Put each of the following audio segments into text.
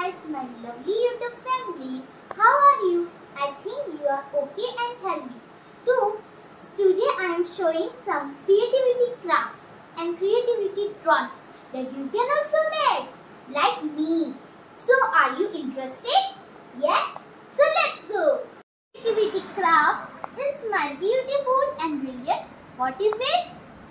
guys, my lovely YouTube family. How are you? I think you are okay and healthy. So, today I am showing some creativity craft and creativity drawings that you can also make, like me. So, are you interested? Yes? So, let's go. Creativity craft is my beautiful and brilliant. What is it?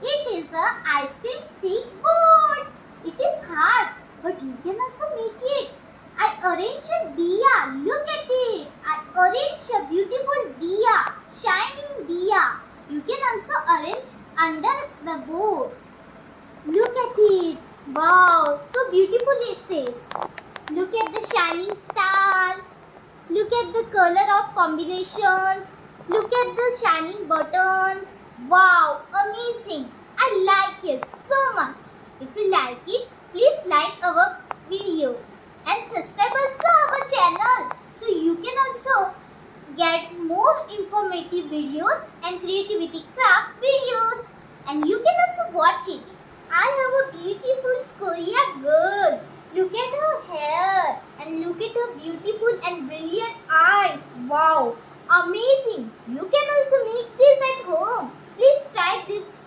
It is a ice cream stick board. It is hard, but you can also make it. I arrange a diya. Look at it. I arrange a beautiful diya, shining diya. You can also arrange under the board. Look at it. Wow, so beautiful it is. Look at the shining star. Look at the color of combinations. Look at the shining buttons. Wow, amazing. I like it so much. If you like it, please like our video and subscribe also our channel so you can also get more informative videos and creativity craft videos, and you can also watch it. I have a beautiful Korean girl. Look at her hair and look at her beautiful and brilliant eyes. Wow, amazing. You can also make this at home. Please try this.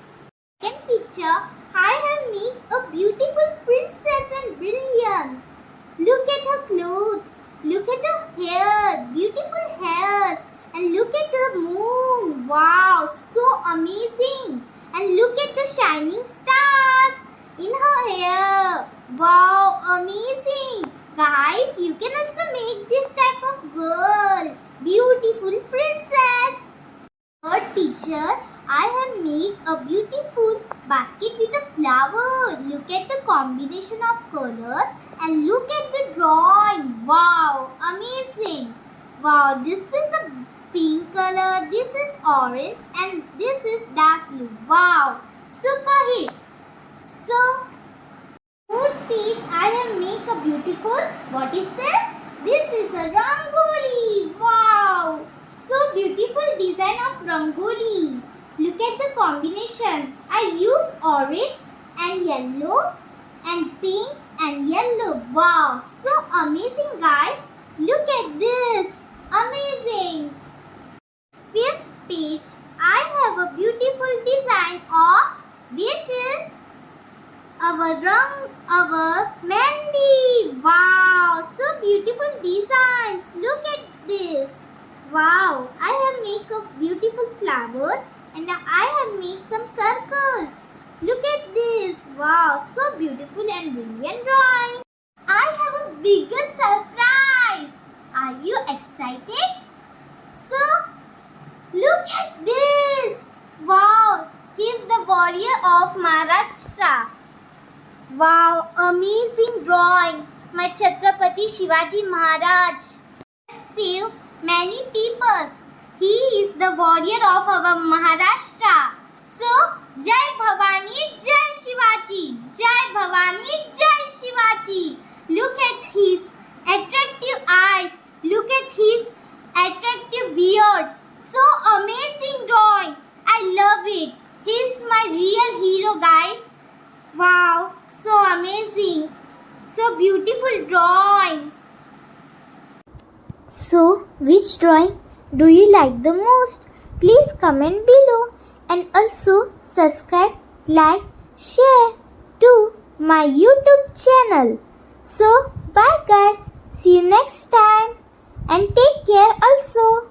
Second picture, I have made a beautiful princess and brilliant. Look at her clothes. Look at her hair. Beautiful hairs. And look at the moon. Wow, so amazing. And look at the shining stars in her hair. Wow, amazing. Guys, you can also make this type of girl. Beautiful princess. Third picture, I have made a beautiful basket with a flower. Look at the combination of colors and look at the drawing. Wow, amazing. Wow, this is a pink color, this is orange and this is dark blue. Wow, super hit. So, fourth page I have made a beautiful, what is this? This is a rangoli. Wow, so beautiful design of rangoli. Look at the combination. I used orange and yellow and pink and yellow. Wow, so amazing guys. Look at this. Amazing. Fifth page, I have a beautiful design of which is our Mandy. Wow, so beautiful designs. Look at this. Wow, I have made of beautiful flowers and I have made some circles. Look at this. Wow, so beautiful and brilliant drawing. I have a bigger surprise. Are you excited? So, look at this. Wow, he is the warrior of Maharashtra. Wow, amazing drawing. My Chhatrapati Shivaji Maharaj saved many peoples. He is the warrior of our Maharashtra. So, Jai Bhavani, Jai Shivaji. Jai Bhavani, Jai Shivaji. Look at his attractive eyes. Look at his attractive beard. So amazing drawing. I love it. He is my real hero, guys. Wow, so amazing. So beautiful drawing. So, which drawing do you like the most? Please comment below and also subscribe, like, share to my YouTube channel. So, bye guys. See you next time and take care also.